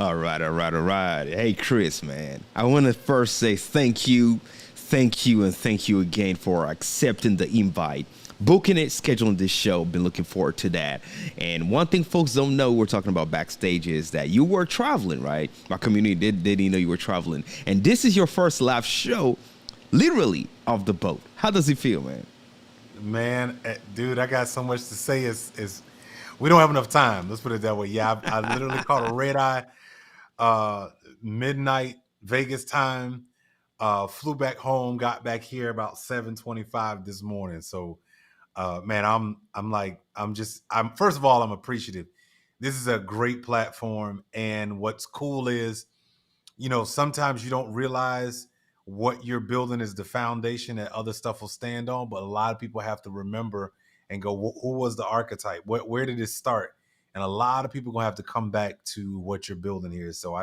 All right. Hey, Chris, man. I want to first say and thank you again for accepting the invite, booking it, scheduling this show. Been looking forward to that. And one thing folks don't know, we're talking about backstage, is that you were traveling, right? My community didn't know you were traveling, and this is your first live show, literally off the boat. How does it feel, man? Man, dude, I got so much to say. Is we don't have enough time. Let's put it that way. Yeah, I literally caught a red eye, uh, midnight Vegas time. Flew back home, got back here about 7:25 this morning. So, man, I'm first of all, I'm appreciative. This is a great platform, and what's cool is sometimes you don't realize what you're building is the foundation that other stuff will stand on. But a lot of people have to remember and go, who was the archetype? Where did it start? And a lot of people gonna have to come back to what you're building here. So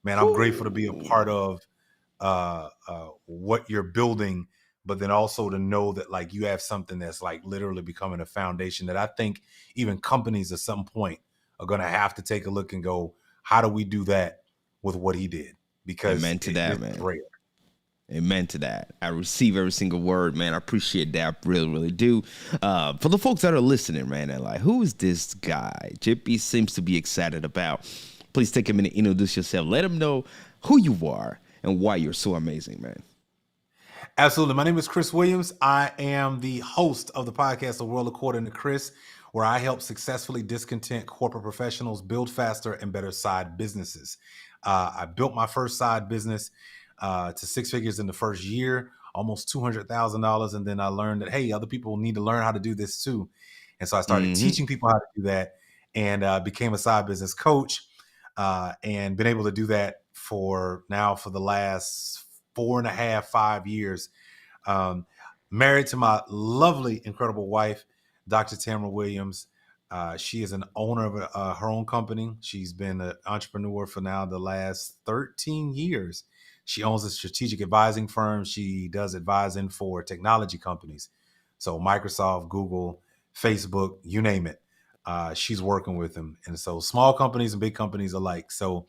man, I'm grateful to be a part Ooh. of what you're building, but then also to know that like you have something that's like literally becoming a foundation that I think even companies at some point are gonna have to take a look and go, how do we do that with what he did? Because Amen to that, this is man. rare. Amen to that. I receive every single word, man. I appreciate that. I really, really do. For the folks that are listening, man, and like, who is this guy? JP seems to be excited about. Please take a minute, introduce yourself. Let them know who you are and why you're so amazing, man. Absolutely. My name is Chris Williams. I am the host of the podcast, The World According to Chris, where I help successfully discontent corporate professionals build faster and better side businesses. I built my first side business to six figures in the first year, almost $200,000. And then I learned that, hey, other people need to learn how to do this too. And so I started Mm-hmm. teaching people how to do that and became a side business coach and been able to do that for the last 4.5, 5 years. Um, Married to my lovely, incredible wife, Dr. Tammara Williams. She is an owner of her own company. She's been an entrepreneur for now the last 13 years. She owns a strategic advising firm. She does advising for technology companies. So Microsoft, Google, Facebook, you name it. She's working with them. And so small companies and big companies alike. So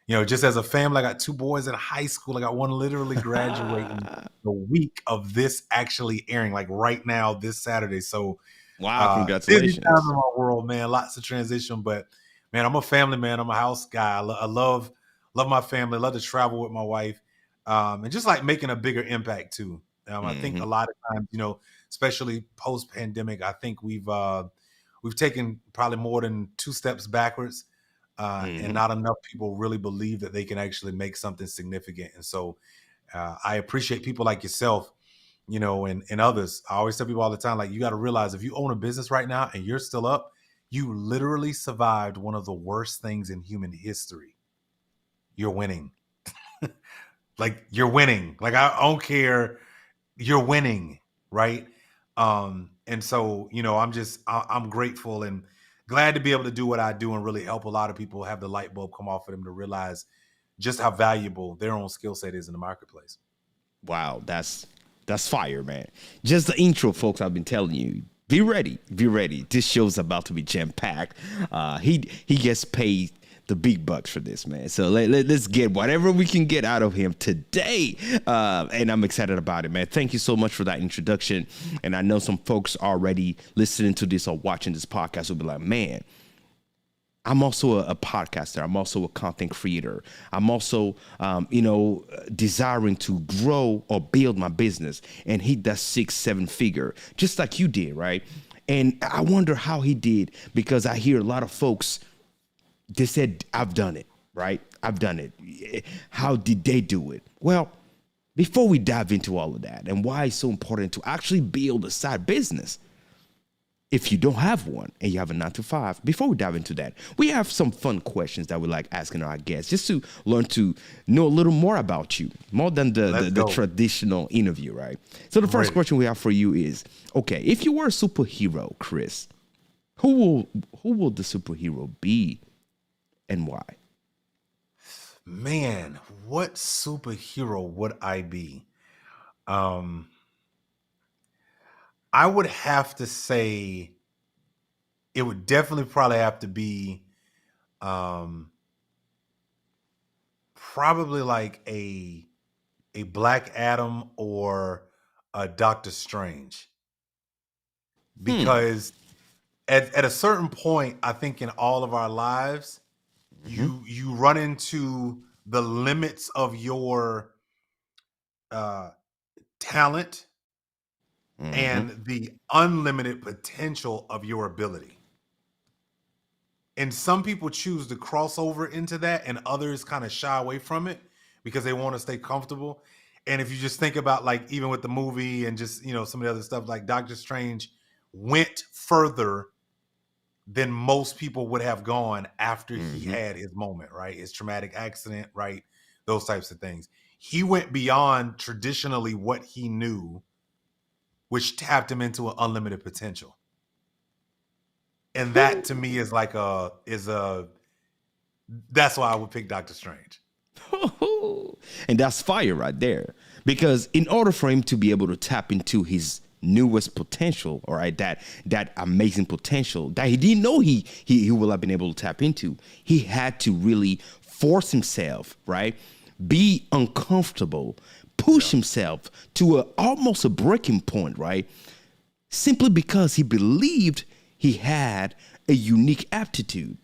just as a family, I got two boys in high school. I got one literally graduating the week of this actually airing, like right now, this Saturday. So Wow, busy time congratulations. in my world, man. Lots of transition, but man, I'm a family man. I'm a house guy. I love my family. Love to travel with my wife, and just like making a bigger impact too. I think Mm-hmm. a lot of times, especially post pandemic, I think we've taken probably more than two steps backwards, and Mm-hmm. not enough people really believe that they can actually make something significant. And so, I appreciate people like yourself, and others. I always tell people all the time, like, you got to realize if you own a business right now and you're still up, you literally survived one of the worst things in human history. You're winning. Like, you're winning. Like, I don't care. You're winning, right? And so, I'm grateful and glad to be able to do what I do and really help a lot of people have the light bulb come off for them to realize just how valuable their own skill set is in the marketplace. Wow, that's fire, man. Just the intro, folks. I've been telling you. Be ready, be ready. This show's about to be jam packed. He gets paid the big bucks for this, man. So let's get whatever we can get out of him today. And I'm excited about it, man. Thank you so much for that introduction. And I know some folks already listening to this or watching this podcast will be like, man, I'm also a podcaster. I'm also a content creator. I'm also, desiring to grow or build my business and hit that 6, 7 figure, just like you did, right? And I wonder how he did because I hear a lot of folks, they said, I've done it, right? I've done it. How did they do it? Well, before we dive into all of that and why it's so important to actually build a side business, if you don't have one and you have a 9 to 5, before we dive into that, we have some fun questions that we like asking our guests just to learn to know a little more about you, more than Let's the go. traditional interview, right? So the I'm first ready. question we have for you is, okay, if you were a superhero, Chris, who will the superhero be and why? Man, what superhero would I be? Um, I would have to say it would definitely probably have to be um probably like a Black Adam or a Doctor Strange, Hmm. because at a certain point, I think in all of our lives, Mm-hmm. you run into the limits of your uh, talent Mm-hmm. and the unlimited potential of your ability. And some people choose to cross over into that, and others kind of shy away from it because they want to stay comfortable. And if you just think about, like, even with the movie and just, some of the other stuff, like Doctor Strange went further than most people would have gone after he Mm-hmm. had his moment, right? His traumatic accident, right? Those types of things. He went beyond traditionally what he knew, which tapped him into an unlimited potential. And that to me is like that's why I would pick Doctor Strange. And that's fire right there. Because in order for him to be able to tap into his newest potential, all right, that amazing potential that he didn't know he will have been able to tap into, he had to really force himself, right? Be uncomfortable, push Yeah. himself to almost a breaking point, right? Simply because he believed he had a unique aptitude.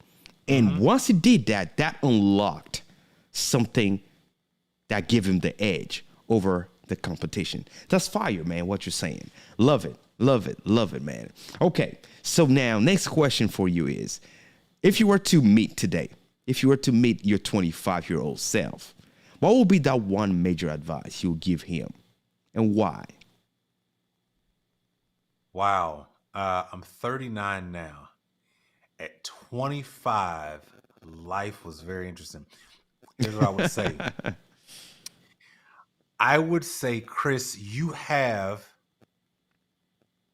And Mm-hmm. once he did that, that unlocked something that gave him the edge over the competition. That's fire, man, what you're saying. Love it, love it, love it, man. Okay, so now next question for you is, if you were to meet today, if you were to meet your 25-year-old self, what would be that one major advice you'll give him and why? Wow. I'm 39 now. At 25, life was very interesting. Here's what I would say. I would say, Chris, you have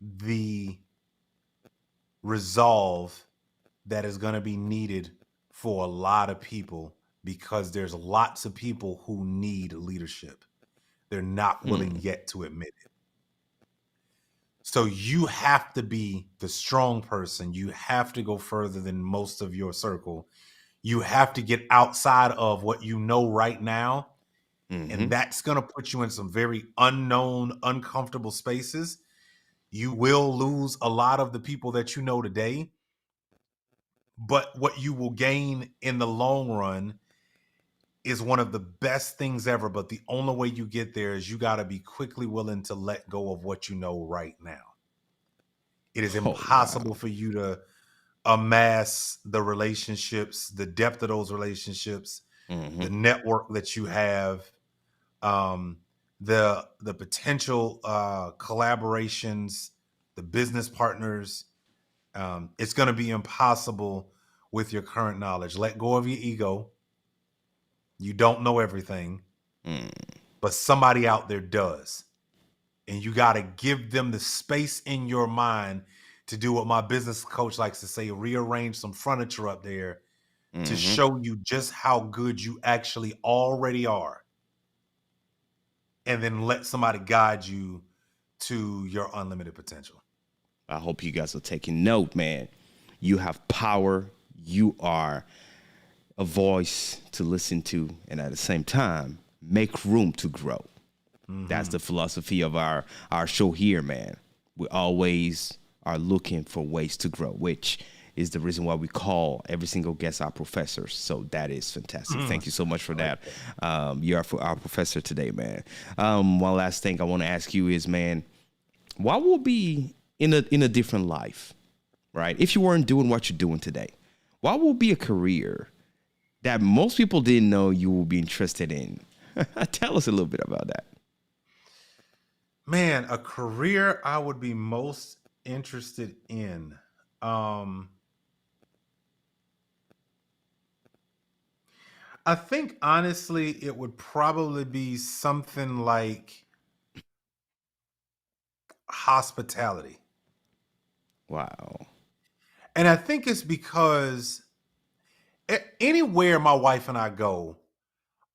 the resolve that is going to be needed for a lot of people, because there's lots of people who need leadership. They're not willing yet to admit it. So you have to be the strong person. You have to go further than most of your circle. You have to get outside of what you know right now. Mm-hmm. And that's going to put you in some very unknown, uncomfortable spaces. You will lose a lot of the people that you know today. But what you will gain in the long run is one of the best things ever. But the only way you get there is you got to be quickly willing to let go of what you know right now. It is Oh, wow. impossible for you to amass the relationships, the depth of those relationships, Mm-hmm. the network that you have, um, the potential collaborations, the business partners. It's going to be impossible with your current knowledge. Let go of your ego. You don't know everything, Mm. but somebody out there does. And you got to give them the space in your mind to do what my business coach likes to say: rearrange some furniture up there to Mm-hmm. show you just how good you actually already are. And then let somebody guide you to your unlimited potential. I hope you guys are taking note, man. You have power. You are a voice to listen to, and at the same time, make room to grow. That's Mm-hmm. the philosophy of our show here, man. We always are looking for ways to grow, which is the reason why we call every single guest our professors. So that is fantastic. Mm-hmm. Thank you so much for I like that. that. You are our professor today, man. One last thing I want to ask you is, man, what will be in a different life, right? If you weren't doing what you're doing today, what will be a career that most people didn't know you will be interested in? Tell us a little bit about that. Man, a career I would be most interested in. Um, I think honestly, it would probably be something like hospitality. Wow. And I think it's because anywhere my wife and I go,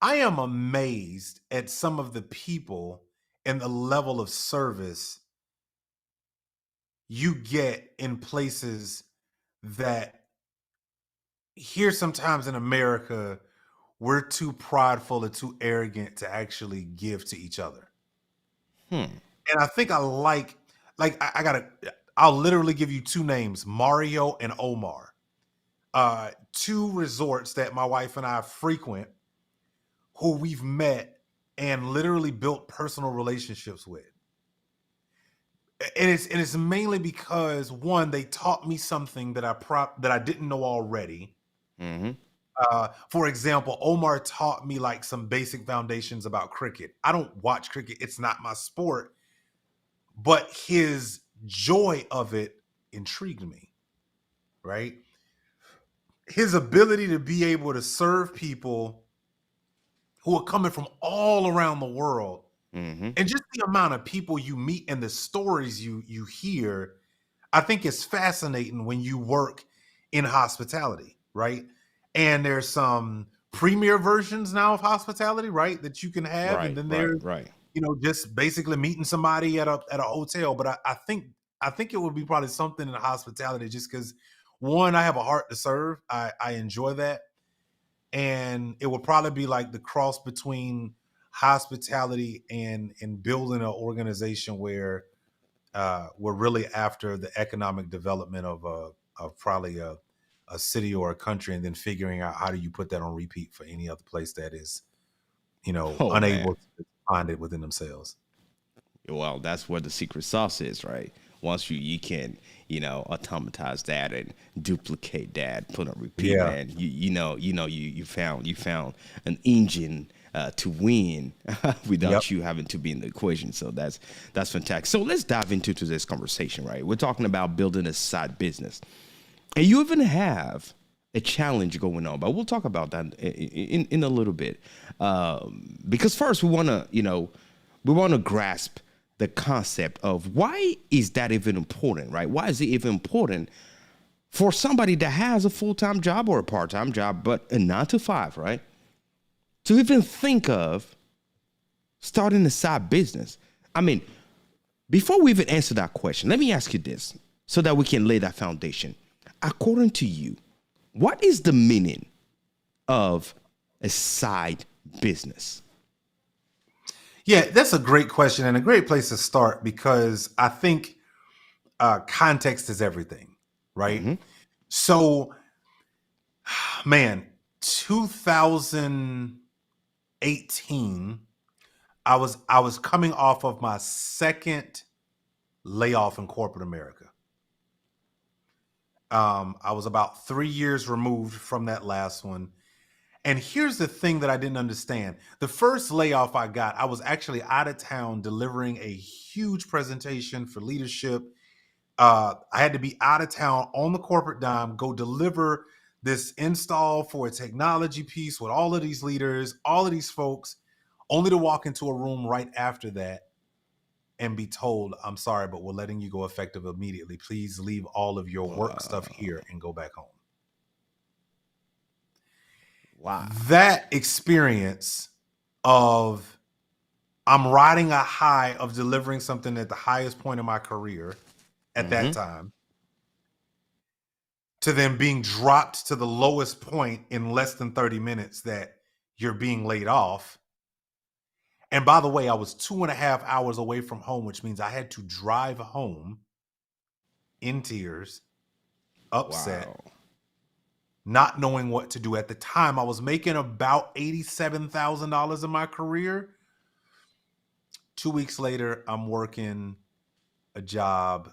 I am amazed at some of the people and the level of service you get in places that here sometimes in America we're too prideful and too arrogant to actually give to each other. And I think I'll literally give you two names, Mario and Omar. Two resorts that my wife and I frequent, who we've met and literally built personal relationships with. And it's mainly because, one, they taught me something that I didn't know already. For example, Omar taught me like some basic foundations about cricket. I don't watch cricket; it's not my sport. But his joy of it intrigued me, right? His ability to be able to serve people who are coming from all around the world, and just the amount of people you meet and the stories you hear, I think is fascinating when you work in hospitality, right? And there's some premier versions now of hospitality, right, that you can have, and then there's just basically meeting somebody at a hotel. But I think it would be probably something in hospitality, just because, one, I have a heart to serve. I enjoy that. And it would probably be like the cross between hospitality and building an organization where we're really after the economic development of probably a city or a country, and then figuring out how do you put that on repeat for any other place that is, unable to find it within themselves. Well, that's where the secret sauce is, right? Once you can, automatize that and duplicate that, put on repeat, man. You found an engine to win without you having to be in the equation. So that's fantastic. So let's dive into this conversation, right? We're talking about building a side business, and you even have a challenge going on, but we'll talk about that in a little bit. Because first we want to grasp the concept of why is that even important, right? Why is it even important for somebody that has a full-time job or a part-time job, but a 9 to 5, right? To even think of starting a side business. I mean, before we even answer that question, let me ask you this so that we can lay that foundation. According to you, what is the meaning of a side business? Yeah, that's a great question and a great place to start, because I think context is everything, right? So, man, 2018, I was coming off of my second layoff in corporate America. I was about 3 years removed from that last one. And here's the thing that I didn't understand. The first layoff I got, I was actually out of town delivering a huge presentation for leadership. I had to be out of town on the corporate dime, go deliver this install for a technology piece with all of these leaders, all of these folks, only to walk into a room right after that and be told, I'm sorry, but we're letting you go effective immediately. Please leave all of your work stuff here and go back home. Wow. That experience of I'm riding a high of delivering something at the highest point of my career at that time, to then being dropped to the lowest point in less than 30 minutes that you're being laid off. And by the way, I was 2.5 hours away from home, which means I had to drive home in tears, upset, not knowing what to do. At the time, I was making about $87,000 in my career. 2 weeks later, I'm working a job,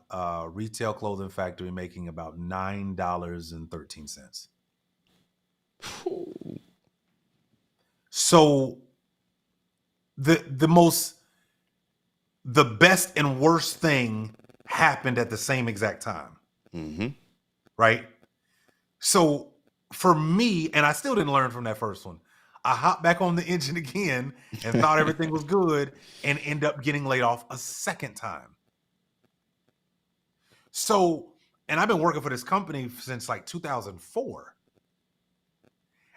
retail clothing factory, making about $9.13. So the best and worst thing happened at the same exact time. Right? So for me, and I still didn't learn from that first one, I hopped back on the engine again and thought everything was good, and end up getting laid off a second time. So, and I've been working for this company since like 2004.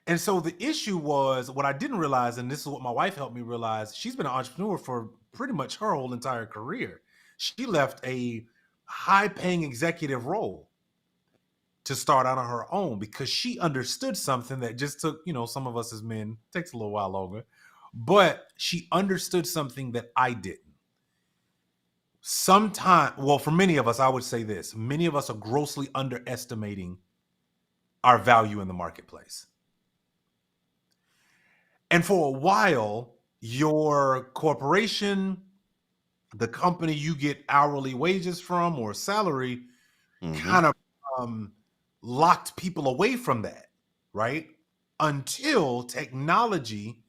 And so the issue was, what I didn't realize, and this is what my wife helped me realize, she's been an entrepreneur for pretty much her whole entire career. She left a high-paying executive role to start out on her own because she understood something that just took, some of us as men, takes a little while longer, but she understood something that I didn't. For many of us, I would say this, many of us are grossly underestimating our value in the marketplace. And for a while, your corporation, the company you get hourly wages from or salary, kind of locked people away from that, right? Until technology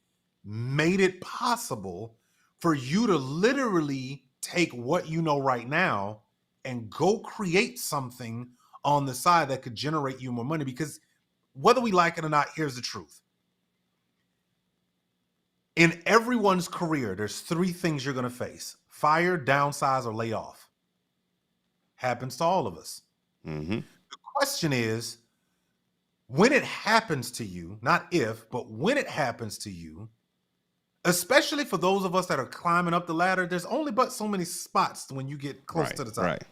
made it possible for you to literally take what you know right now and go create something on the side that could generate you more money. Because whether we like it or not, here's the truth. In everyone's career, there's 3 things you're going to face: fire, downsize, or lay off. Happens to all of us. The question is, when it happens to you, not if, but when it happens to you, especially for those of us that are climbing up the ladder, there's only but so many spots when you get close to the top.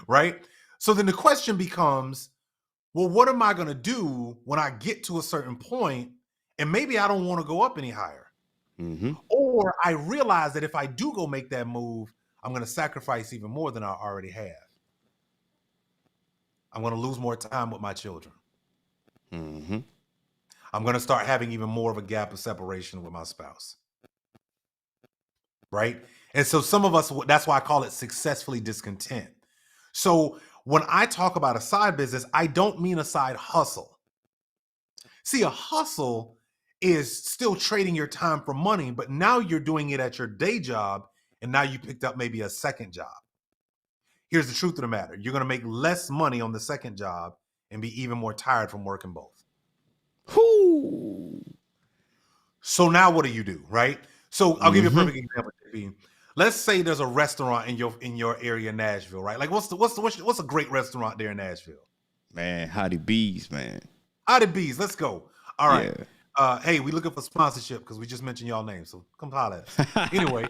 Right? So then the question becomes, well, what am I going to do when I get to a certain point and maybe I don't want to go up any higher? Or I realize that if I do go make that move, I'm going to sacrifice even more than I already have. I'm going to lose more time with my children. I'm going to start having even more of a gap of separation with my spouse. Right? And so some of us, that's why I call it successfully discontent. So when I talk about a side business, I don't mean a side hustle. See, a hustle is still trading your time for money, but now you're doing it at your day job, and now you picked up maybe a second job. Here's the truth of the matter. You're going to make less money on the second job and be even more tired from working both. So now what do you do, right? So I'll give you a perfect example. Let's say there's a restaurant in your area in Nashville, right? Like what's a great restaurant there in Nashville? Man, Howdy Bees, man. Howdy Bees, let's go. All right. Yeah. Hey, we looking for sponsorship because we just mentioned y'all names, so come holler at us. Anyway,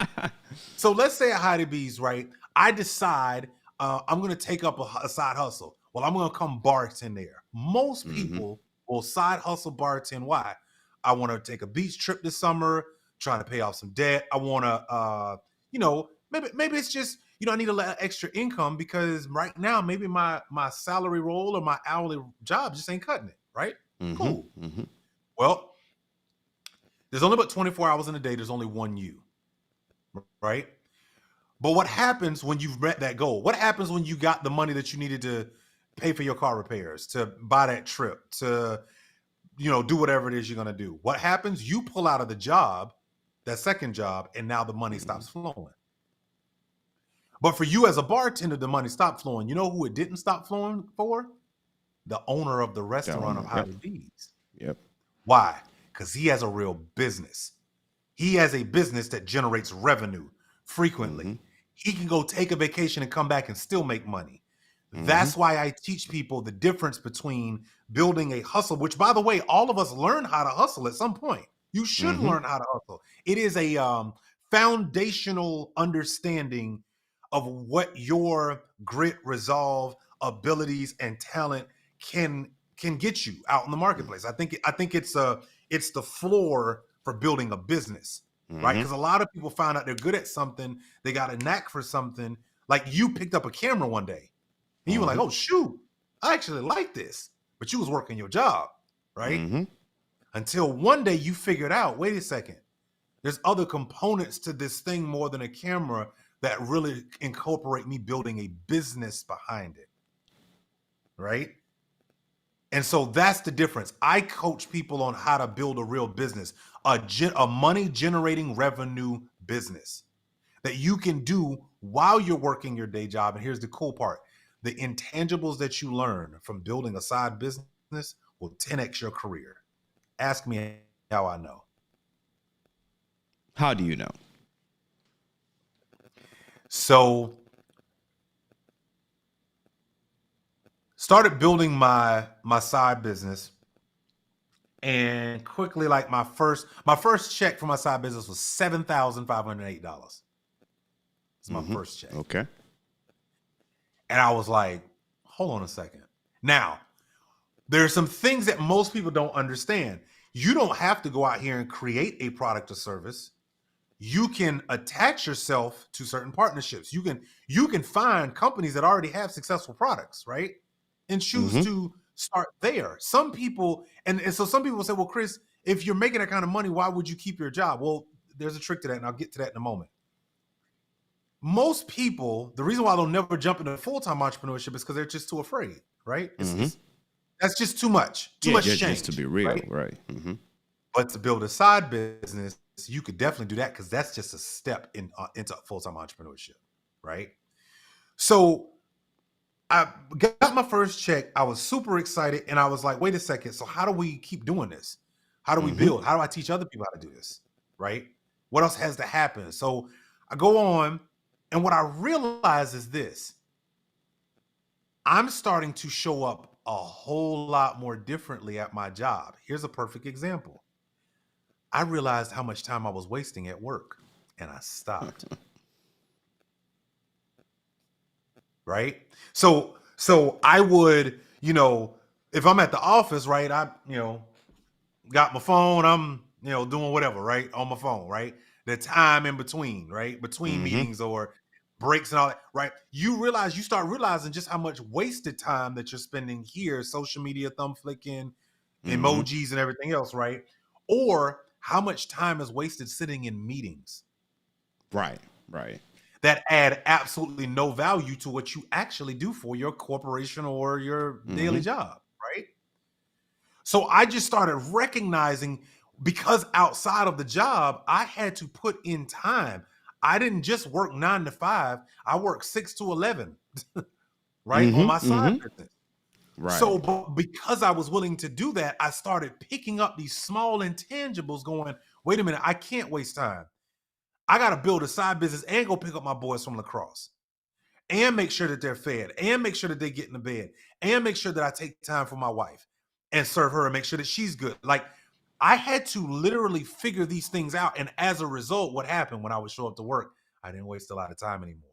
so let's say at Howdy Bees, right? I decide I'm going to take up a side hustle. Well, I'm going to come bartend there. Most people will side hustle bartend. Why? I want to take a beach trip this summer, trying to pay off some debt. I want to, maybe it's just, I need a little extra income because right now, maybe my salary role or my hourly job just ain't cutting it, right? Cool. Well, there's only about 24 hours in a day. There's only one you, right? But what happens when you've met that goal? What happens when you got the money that you needed to pay for your car repairs, to buy that trip, to, do whatever it is you're going to do? What happens? You pull out of the job, that second job, and now the money stops flowing. But for you as a bartender, the money stopped flowing. You know who it didn't stop flowing for? The owner of the restaurant of Howdy Bees. Yep. Why? Because he has a real business. He has a business that generates revenue frequently. He can go take a vacation and come back and still make money. That's why I teach people the difference between building a hustle, which, by the way, all of us learn how to hustle at some point. You should learn how to hustle. It is a foundational understanding of what your grit, resolve, abilities, and talent can get you out in the marketplace. I think it's the floor for building a business, right? Because a lot of people find out they're good at something, they got a knack for something. Like you picked up a camera one day, and you were like, "Oh shoot, I actually like this," but you was working your job, right? Until one day you figured out, wait a second, there's other components to this thing more than a camera that really incorporate me building a business behind it, right? And so that's the difference. I coach people on how to build a real business, a money-generating revenue business that you can do while you're working your day job. And here's the cool part. The intangibles that you learn from building a side business will 10x your career. Ask me how I know. How do you know? So started building my side business, and quickly, like my first check for my side business was $7,508. It's my first check. Okay. And I was like, hold on a second. Now, there are some things that most people don't understand. You don't have to go out here and create a product or service. You can attach yourself to certain partnerships. You can find companies that already have successful products, right? And choose to start there. Some people, and so some people say, well, Chris, if you're making that kind of money, why would you keep your job? Well, there's a trick to that, and I'll get to that in a moment. Most people, the reason why they'll never jump into full-time entrepreneurship is because they're just too afraid, right? That's just too much. Too much change. Just to be real, right? But to build a side business, you could definitely do that because that's just a step into full-time entrepreneurship, right? So I got my first check. I was super excited, and I was like, wait a second. So how do we keep doing this? How do we build? How do I teach other people how to do this, right? What else has to happen? So I go on, and what I realize is this. I'm starting to show up a whole lot more differently at my job. Here's a perfect example. I realized how much time I was wasting at work, and I stopped. Right? So I would, if I'm at the office, right, I, got my phone, I'm, doing whatever, right, on my phone, right? The time in between, right? Between meetings or breaks and all that, right? You start realizing just how much wasted time that you're spending here, social media, thumb flicking, emojis and everything else, right? Or how much time is wasted sitting in meetings. Right. That add absolutely no value to what you actually do for your corporation or your daily job, right? So I just started recognizing, because outside of the job, I had to put in time. I didn't just work 9 to 5. I worked 6 to 11, right? On my side business. Right. So because I was willing to do that, I started picking up these small intangibles going, wait a minute, I can't waste time. I got to build a side business and go pick up my boys from lacrosse and make sure that they're fed and make sure that they get in the bed and make sure that I take time for my wife and serve her and make sure that she's good. Like, I had to literally figure these things out. And as a result, what happened when I would show up to work, I didn't waste a lot of time anymore.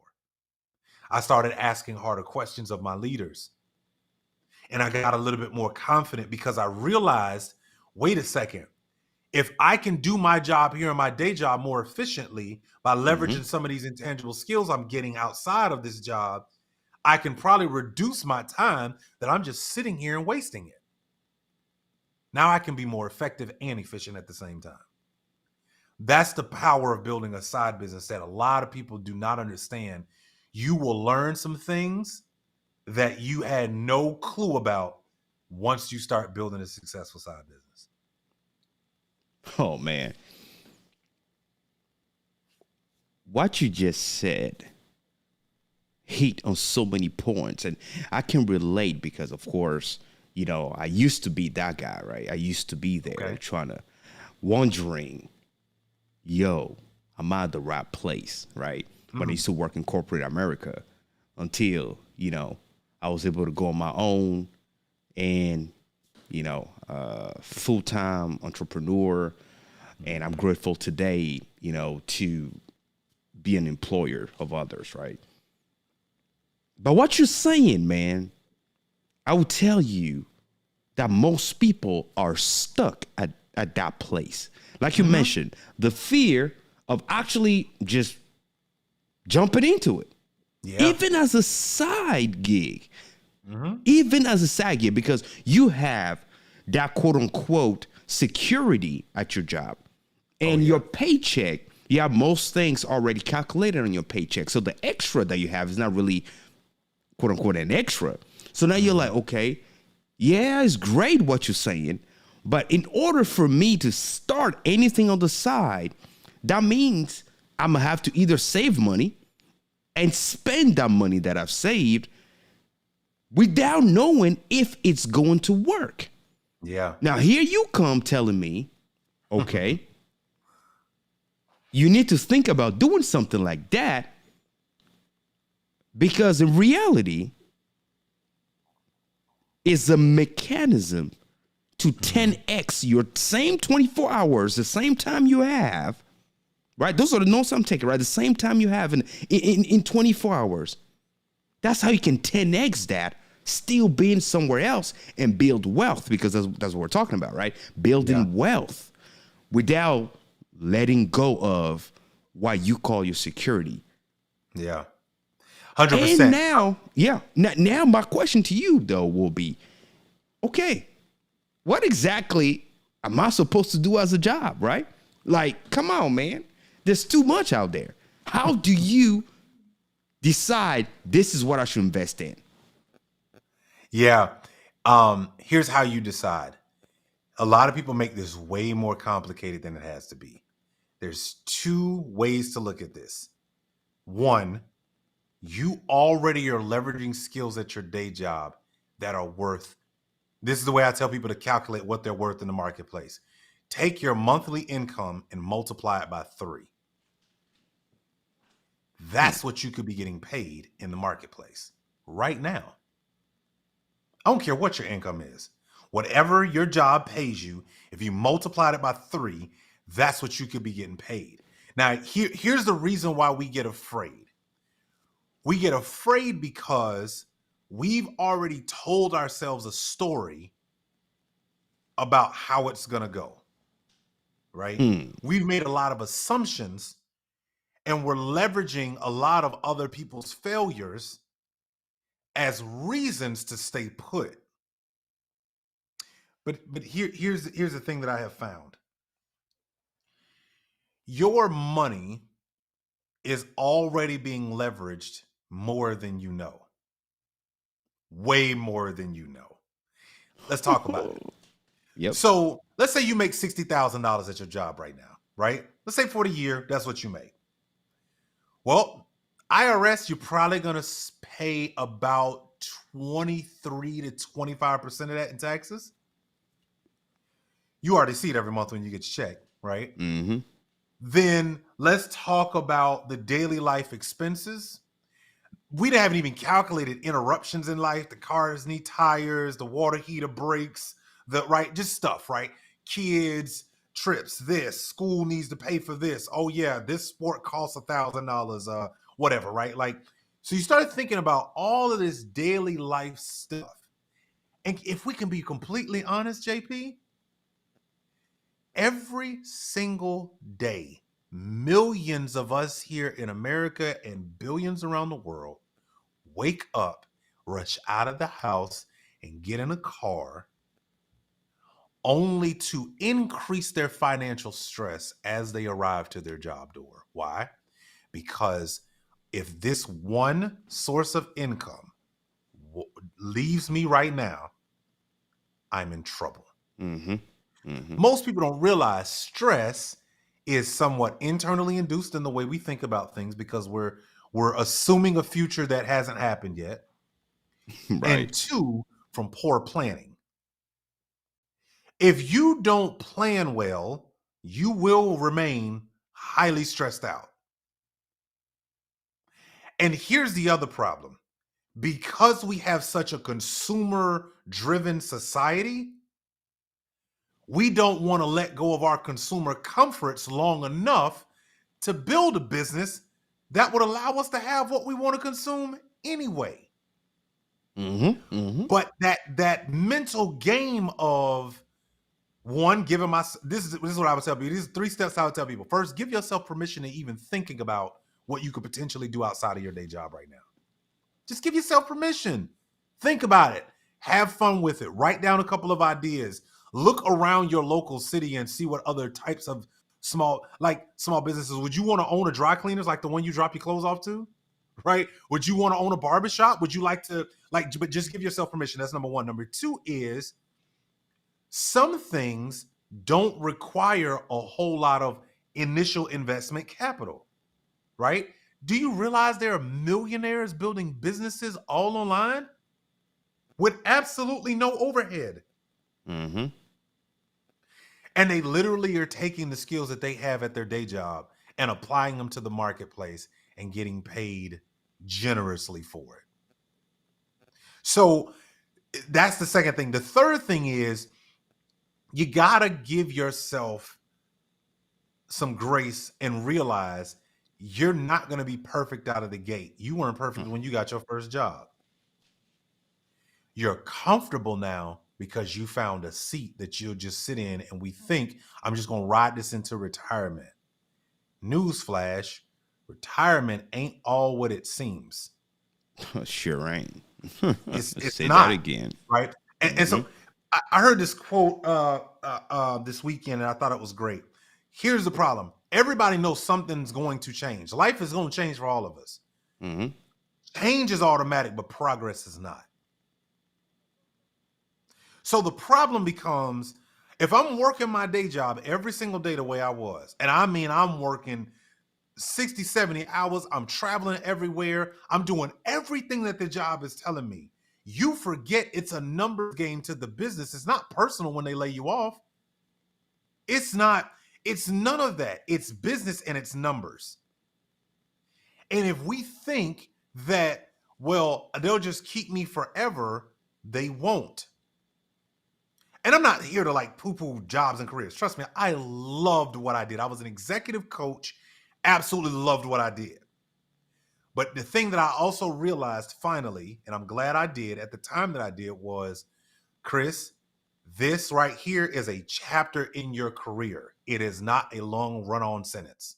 I started asking harder questions of my leaders. And I got a little bit more confident because I realized, wait a second, if I can do my job here in my day job more efficiently by leveraging some of these intangible skills I'm getting outside of this job, I can probably reduce my time that I'm just sitting here and wasting it. Now I can be more effective and efficient at the same time. That's the power of building a side business that a lot of people do not understand. You will learn some things that you had no clue about once you start building a successful side business. Oh, man. What you just said hit on so many points, and I can relate because, of course, I used to be that guy, right? I used to be there wondering, am I at the right place, right? When I used to work in corporate America until, I was able to go on my own and, full-time entrepreneur. And I'm grateful today, to be an employer of others, right? But what you're saying, man, I will tell you that most people are stuck at that place. Like you mentioned, the fear of actually just jumping into it. Yeah. Even as a side gig. Even as a side gig, because you have that quote unquote security at your job. And your paycheck, you have most things already calculated on your paycheck. So the extra that you have is not really quote unquote an extra. So now you're like, okay, yeah, it's great what you're saying. But in order for me to start anything on the side, that means I'm going to have to either save money and spend that money that I've saved without knowing if it's going to work. Yeah. Now, here you come telling me, okay, you need to think about doing something like that because in reality, it's a mechanism to 10x your same 24 hours, the same time you have, right? Those are the notes I'm taking, right? The same time you have in 24 hours. That's how you can 10x that still being somewhere else and build wealth, because that's what we're talking about, right? Building wealth without letting go of what you call your security. Yeah. And 100%. now my question to you though will be, okay, what exactly am I supposed to do as a job, right? Like, come on, man. There's too much out there. How do you decide this is what I should invest in? Yeah. Here's how you decide. A lot of people make this way more complicated than it has to be. There's two ways to look at this. One, you already are leveraging skills at your day job that are worth. This is the way I tell people to calculate what they're worth in the marketplace. Take your monthly income and multiply it by 3. That's what you could be getting paid in the marketplace right now. I don't care what your income is. Whatever your job pays you, if you multiply it by 3, that's what you could be getting paid. Now, here's the reason why we get afraid. We get afraid because we've already told ourselves a story about how it's going to go, right? We've made a lot of assumptions, and we're leveraging a lot of other people's failures as reasons to stay put. But here's the thing that I have found. Your money is already being leveraged more than you know. Way more than you know. Let's talk about it. Yep. So let's say you make $60,000 at your job right now, right? Let's say for the year, that's what you make. Well, IRS, you're probably going to pay about 23 to 25% of that in taxes. You already see it every month when you get your check, right? Mm-hmm. Then let's talk about the daily life expenses. We haven't even calculated interruptions in life. The cars need tires, the water heater breaks, just stuff, right? Kids, trips, this, school needs to pay for this. Oh yeah, this sport costs $1,000, whatever, right? Like, so you start thinking about all of this daily life stuff. And if we can be completely honest, JP, every single day, millions of us here in America and billions around the world wake up, rush out of the house, and get in a car only to increase their financial stress as they arrive to their job door. Why? Because if this one source of income leaves me right now, I'm in trouble. Mm-hmm. Mm-hmm. Most people don't realize stress is somewhat internally induced in the way we think about things because we're assuming a future that hasn't happened yet. Right. And 2, from poor planning. If you don't plan well, you will remain highly stressed out. And here's the other problem. Because we have such a consumer-driven society, we don't want to let go of our consumer comforts long enough to build a business that would allow us to have what we want to consume anyway. Mm-hmm. Mm-hmm. But that mental game of one, giving this is what I would tell people. These are 3 steps I would tell people. First, give yourself permission to even thinking about what you could potentially do outside of your day job right now. Just give yourself permission. Think about it. Have fun with it. Write down a couple of ideas. Look around your local city and see what other types of small businesses. Would you want to own a dry cleaners like the one you drop your clothes off to? Right? Would you want to own a barbershop? Would you like to but just give yourself permission. That's number 1. Number 2 is some things don't require a whole lot of initial investment capital, right? Do you realize there are millionaires building businesses all online with absolutely no overhead? Mm-hmm. And they literally are taking the skills that they have at their day job and applying them to the marketplace and getting paid generously for it. So that's the second thing. The third thing is you got to give yourself some grace and realize you're not going to be perfect out of the gate. You weren't perfect when you got your first job. You're comfortable now because you found a seat that you'll just sit in, and we think, I'm just going to ride this into retirement. Newsflash, retirement ain't all what it seems. Sure ain't. It's Say that not, again. right? And Mm-hmm. so I heard this quote this weekend, and I thought it was great. Here's the problem. Everybody knows something's going to change. Life is going to change for all of us. Mm-hmm. Change is automatic, but progress is not. So the problem becomes, if I'm working my day job every single day the way I was, and I mean I'm working 60, 70 hours, I'm traveling everywhere, I'm doing everything that the job is telling me, you forget it's a numbers game to the business. It's not personal when they lay you off. It's none of that. It's business and it's numbers. And if we think that, well, they'll just keep me forever, they won't. And I'm not here to like poo-poo jobs and careers. Trust me, I loved what I did. I was an executive coach, absolutely loved what I did. But the thing that I also realized finally, and I'm glad I did at the time that I did, was, Chris, this right here is a chapter in your career. It is not a long run-on sentence.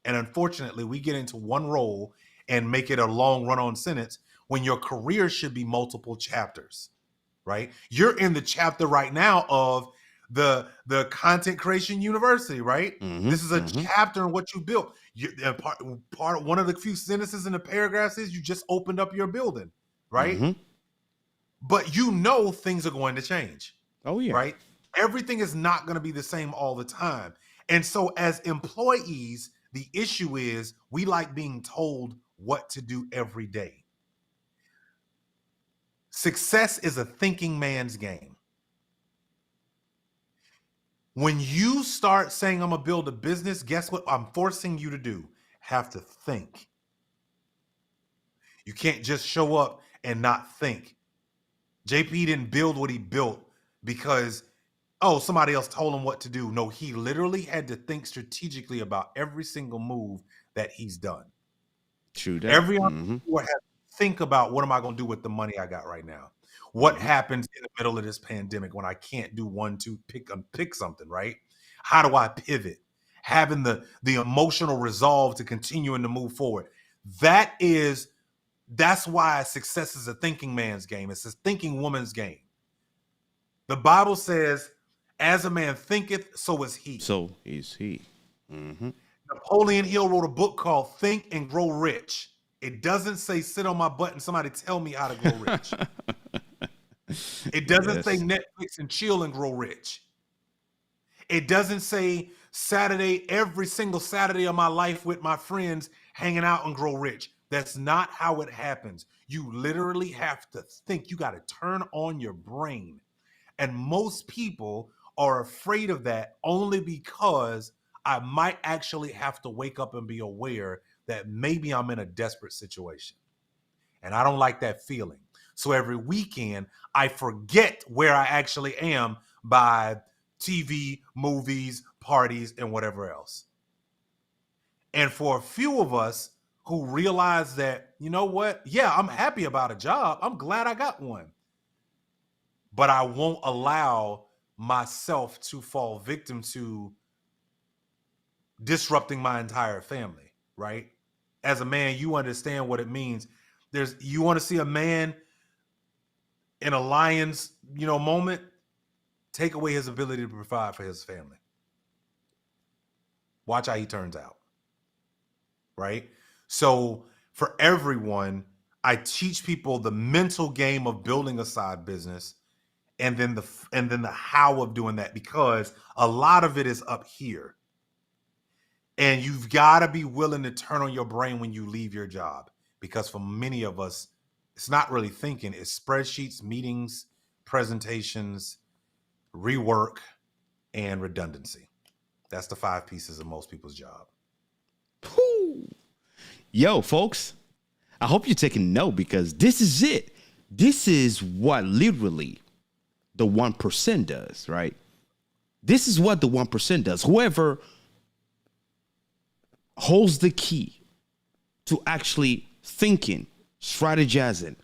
And unfortunately, we get into one role and make it a long run-on sentence when your career should be multiple chapters, right? You're in the chapter right now of the Content Creation University, right? Mm-hmm. This is a Mm-hmm. chapter in what you built. Part one of the few sentences in the paragraphs is you just opened up your building, right? Mm-hmm. But you know things are going to change, Oh yeah. right? Everything is not going to be the same all the time. And so as employees, the issue is we like being told what to do every day. Success is a thinking man's game. When you start saying, I'm going to build a business, guess what I'm forcing you to do? Have to think. You can't just show up and not think. JP didn't build what he built because, oh, somebody else told him what to do. No, he literally had to think strategically about every single move that he's done. True that. Every Mm-hmm. entrepreneur has to think about, what am I going to do with the money I got right now? What happens in the middle of this pandemic when I can't do one, two, pick something, right? How do I pivot? Having the emotional resolve to continue and to move forward. That's why success is a thinking man's game. It's a thinking woman's game. The Bible says, as a man thinketh, so is he. So is he. Mm-hmm. Napoleon Hill wrote a book called Think and Grow Rich. It doesn't say sit on my butt and somebody tell me how to grow rich. It doesn't say Netflix and chill and grow rich. It doesn't say every single Saturday of my life with my friends hanging out and grow rich. That's not how it happens. You literally have to think. You got to turn on your brain. And most people are afraid of that only because I might actually have to wake up and be aware that maybe I'm in a desperate situation. And I don't like that feeling. So every weekend, I forget where I actually am by TV, movies, parties, and whatever else. And for a few of us who realize that, you know what? Yeah, I'm happy about a job. I'm glad I got one. But I won't allow myself to fall victim to disrupting my entire family, right? As a man, you understand what it means. You want to see a man in a lion's, moment, take away his ability to provide for his family. Watch how he turns out, right? So for everyone, I teach people the mental game of building a side business, and then the how of doing that, because a lot of it is up here. And you've got to be willing to turn on your brain when you leave your job, because for many of us, it's not really thinking. It's spreadsheets, meetings, presentations, rework, and redundancy. That's the 5 pieces of most people's job. Whew. Yo, folks, I hope you're taking note, because this is it. This is what literally the 1% does, right? This is what the 1% does. Whoever holds the key to actually thinking, strategizing,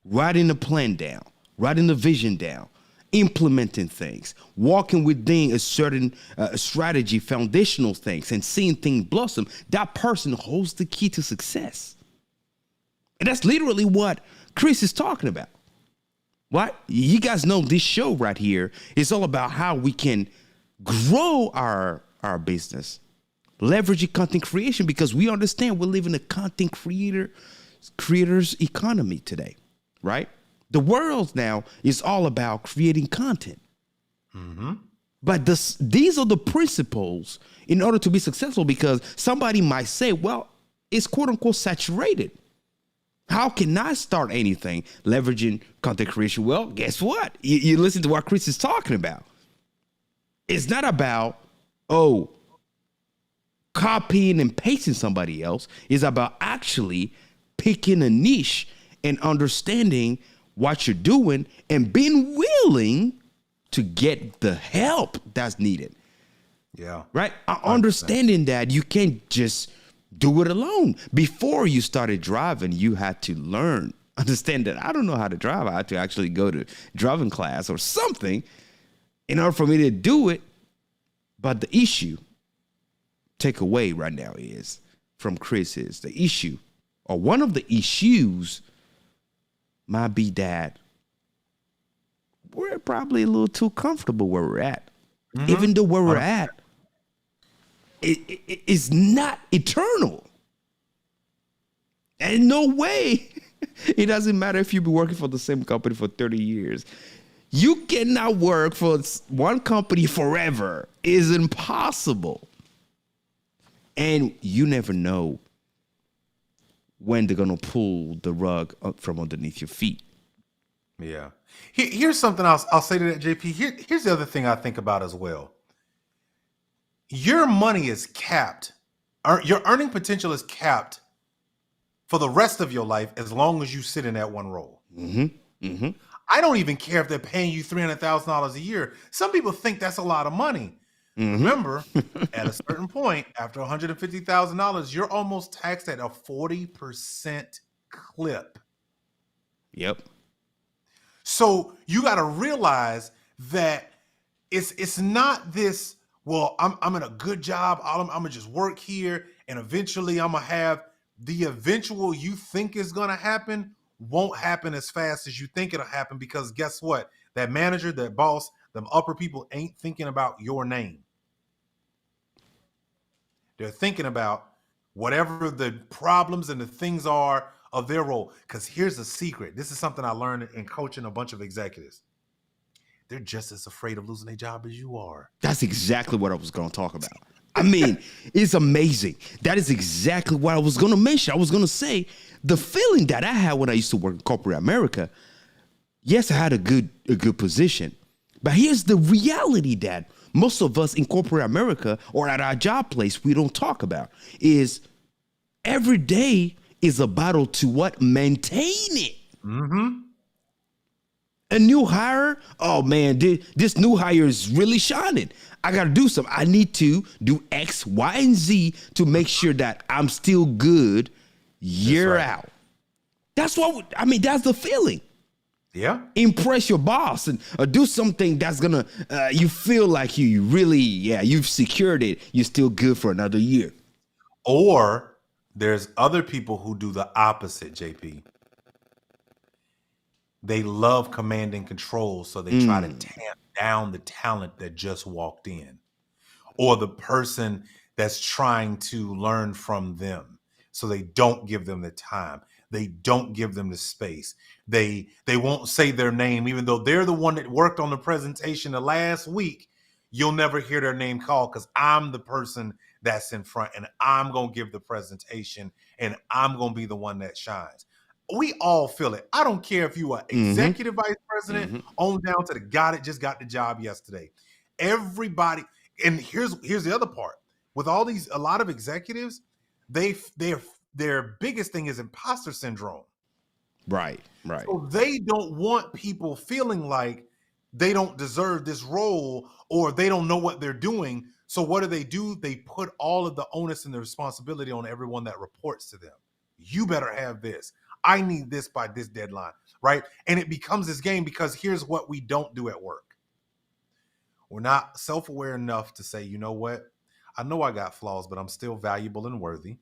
writing a plan down, writing the vision down, implementing things, walking within a certain strategy, foundational things, and seeing things blossom, that person holds the key to success. And that's literally what Chris is talking about. What? You guys know this show right here is all about how we can grow our business, leveraging content creation, because we understand we live in a content creators economy today, right? The world now is all about creating content. Mm-hmm. But these are the principles in order to be successful, because somebody might say, well, it's quote unquote saturated. How can I start anything leveraging content creation? Well, guess what? You listen to what Chris is talking about. It's not about, copying and pasting somebody else. It's about actually picking a niche and understanding what you're doing and being willing to get the help that's needed. Yeah. Right? Understanding that you can't just do it alone. Before you started driving, you had to understand that I don't know how to drive. I had to actually go to driving class or something in order for me to do it. But the takeaway right now is from Chris is the issue, or one of the issues might be that we're probably a little too comfortable where we're at. Mm-hmm. Even though where we're at, it is not eternal. And no way. It doesn't matter if you've been working for the same company for 30 years. You cannot work for one company forever. It's impossible. And you never know when they're going to pull the rug up from underneath your feet. Yeah. Here's something I'll say to that, JP. Here's the other thing I think about as well. Your money is capped. Your earning potential is capped for the rest of your life as long as you sit in that one role. Mm-hmm. Mm-hmm. I don't even care if they're paying you $300,000 a year. Some people think that's a lot of money. Mm-hmm. Remember, at a certain point, after $150,000, you're almost taxed at a 40% clip. Yep. So you got to realize that it's not this, well, I'm in a good job. I'm gonna just work here, and eventually I'm gonna have the eventual you think is gonna happen won't happen as fast as you think it'll happen, because guess what? That manager, that boss, them upper people ain't thinking about your name. They're thinking about whatever the problems and the things are of their role. Because here's the secret. This is something I learned in coaching a bunch of executives. They're just as afraid of losing their job as you are. That's exactly what I was going to talk about. I mean, it's amazing. That is exactly what I was going to mention. I was going to say the feeling that I had when I used to work in corporate America. Yes, I had a good position, but here's the reality that most of us in corporate America or at our job place we don't talk about is every day is a battle to what? Maintain it. Mm-hmm. A new hire, oh man, this new hire is really shining. I got to do something. I need to do X, Y, and Z to make sure that I'm still good year out. That's what, that's the feeling. Yeah. Impress your boss and do something that's going to, you feel like you really, you've secured it. You're still good for another year. Or there's other people who do the opposite, JP. They love command and control, so they try to tamp down the talent that just walked in, or the person that's trying to learn from them. So they don't give them the time. They don't give them the space. They won't say their name, even though they're the one that worked on the presentation the last week. You'll never hear their name called because I'm the person that's in front, and I'm going to give the presentation, and I'm going to be the one that shines. We all feel it. I don't care if you are executive vice president on down to the guy that just got the job yesterday. Everybody, and here's the other part. With all these, a lot of executives, their biggest thing is imposter syndrome. Right. So they don't want people feeling like they don't deserve this role or they don't know what they're doing. So what do? They put all of the onus and the responsibility on everyone that reports to them. You better have this. I need this by this deadline. right? And it becomes this game because here's what we don't do at work. We're not self-aware enough to say, you know what? I know I got flaws, but I'm still valuable and worthy.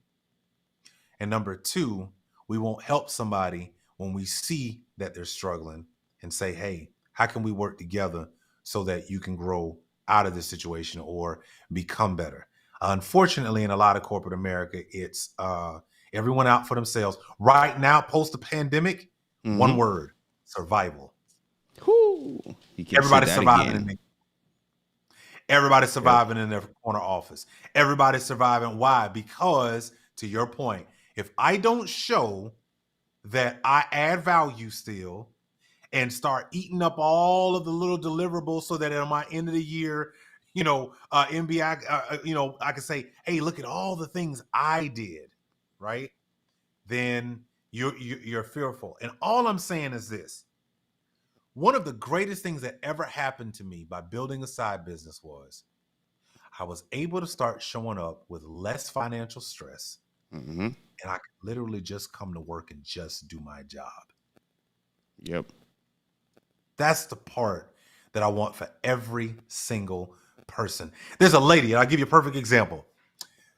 And number two, we won't help somebody when we see that they're struggling and say, hey, how can we work together so that you can grow out of this situation or become better? Unfortunately, in a lot of corporate America, it's everyone out for themselves. Right now, post the pandemic, one word, survival. Whoo. You can say Everybody's that surviving again. Everybody's surviving in their corner office. Everybody's surviving. Why? Because, to your point, if I don't show that I add value still and start eating up all of the little deliverables so that at my end of the year, MBI, I can say, hey, look at all the things I did, right? Then you're fearful. And all I'm saying is this. One of the greatest things that ever happened to me by building a side business was I was able to start showing up with less financial stress. And I could literally just come to work and just do my job. Yep. That's the part that I want for every single person. There's a lady, and I'll give you a perfect example.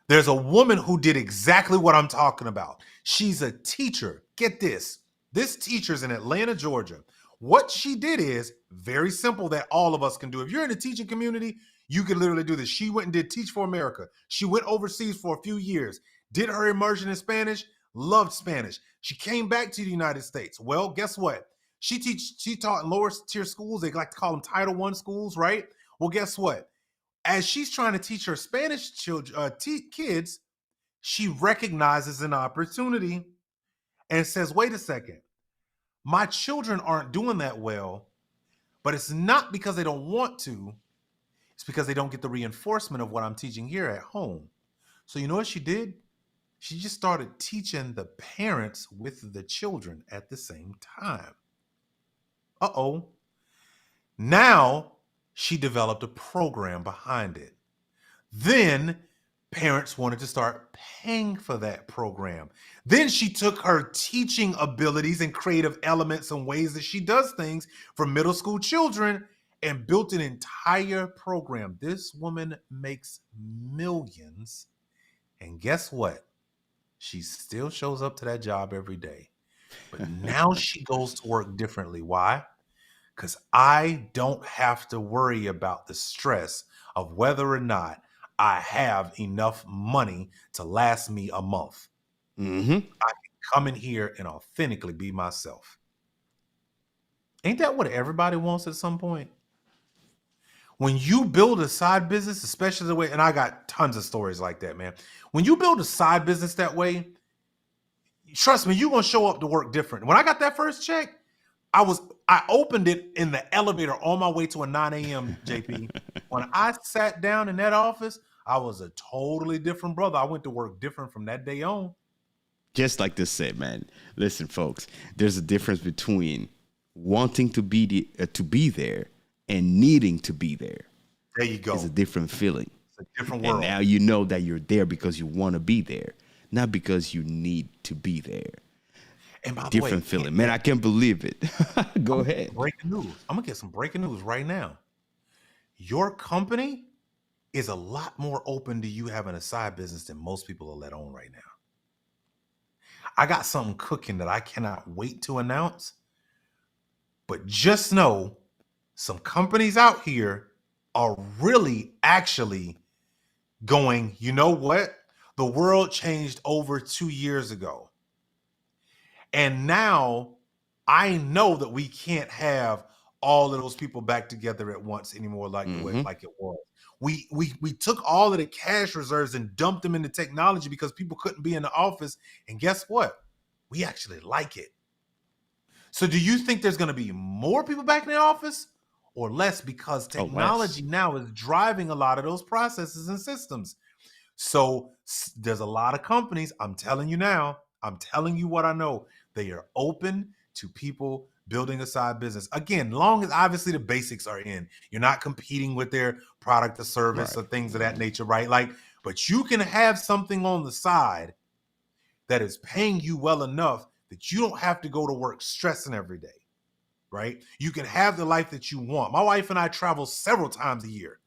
There's a woman who did exactly what I'm talking about. She's a teacher. Get this. This teacher's in Atlanta, Georgia. What she did is very simple that all of us can do. If you're in the teaching community, you can literally do this. She went and did Teach for America. She went overseas for a few years, did her immersion in Spanish, loved Spanish. She came back to the United States. Well, guess what? She taught in lower tier schools. They like to call them Title I schools, right? Well, guess what? As she's trying to teach her Spanish kids, she recognizes an opportunity and says, wait a second, my children aren't doing that well, but it's not because they don't want to. It's because they don't get the reinforcement of what I'm teaching here at home. So you know what she did? She just started teaching the parents with the children at the same time. Uh-oh. Now she developed a program behind it. Then parents wanted to start paying for that program. Then she took her teaching abilities and creative elements and ways that she does things for middle school children and built an entire program. This woman makes millions. And guess what? She still shows up to that job every day. But now she goes to work differently. Why? Because I don't have to worry about the stress of whether or not I have enough money to last me a month. I can come in here and authentically be myself. Ain't that what everybody wants at some point? When you build a side business, especially the way, and I got tons of stories like that, man. When you build a side business that way, trust me, you're going to show up to work different. When I got that first check, I opened it in the elevator on my way to a 9 a.m., JP. When I sat down in that office, I was a totally different brother. I went to work different from that day on. Just like this said, man. Listen, folks, there's a difference between wanting to be there and needing to be there. There you go. It's a different feeling. It's a different world. And now you know that you're there because you want to be there, not because you need to be there. And by the Different way, feeling. Man, I can't believe it. Go ahead. Breaking news. I'm going to get some breaking news right now. Your company is a lot more open to you having a side business than most people are let on right now. I got something cooking that I cannot wait to announce. But just know some companies out here are really actually going, you know what? The world changed over 2 years ago. And now I know that we can't have all of those people back together at once anymore like the way like it was. We took all of the cash reserves and dumped them into technology because people couldn't be in the office. And guess what? We actually like it. So do you think there's going to be more people back in the office or less because technology now is driving a lot of those processes and systems? So there's a lot of companies, I'm telling you now, I'm telling you what I know. They are open to people building a side business. Again, long as obviously the basics are in. You're not competing with their product or service or things of that nature, right? Like, but you can have something on the side that is paying you well enough that you don't have to go to work stressing every day, right? You can have the life that you want. My wife and I travel several times a year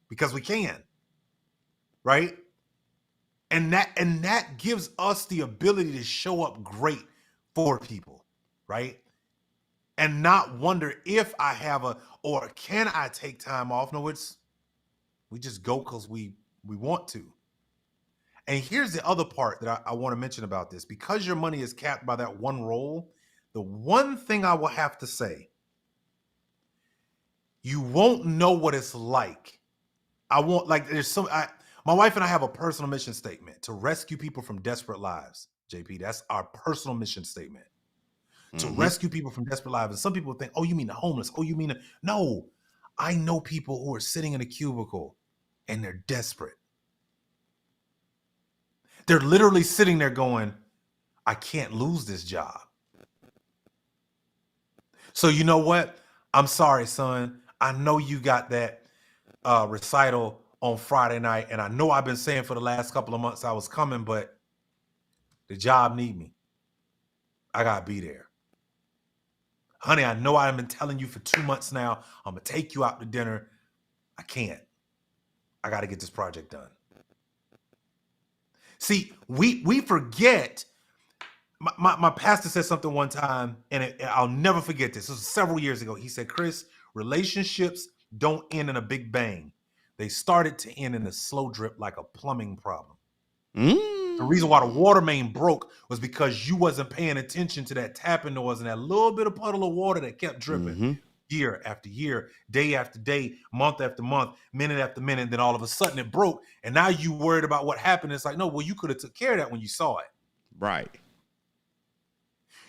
because we can, right? And that gives us the ability to show up great for people, right? And not wonder if I have or can I take time off? No, we just go because we want to. And here's the other part that I want to mention about this. Because your money is capped by that one role, the one thing I will have to say, you won't know what it's like. My wife and I have a personal mission statement to rescue people from desperate lives. JP, that's our personal mission statement. To rescue people from desperate lives. And some people think, oh, you mean the homeless? Oh, you mean no. I know people who are sitting in a cubicle and they're desperate. They're literally sitting there going, I can't lose this job. So you know what? I'm sorry, son. I know you got that recital on Friday night, and I know I've been saying for the last couple of months I was coming, but the job need me. I gotta be there. Honey, I know I've been telling you for 2 months now, I'm gonna take you out to dinner. I can't. I gotta get this project done. See, we forget. My pastor said something one time, and I'll never forget this. This was several years ago. He said, Chris, relationships don't end in a big bang. They started to end in a slow drip like a plumbing problem. The reason why the water main broke was because you wasn't paying attention to that tapping noise and that little bit of puddle of water that kept dripping year after year, day after day, month after month, minute after minute. And then all of a sudden it broke. And now you worried about what happened. It's like, no, well, you could have took care of that when you saw it. Right.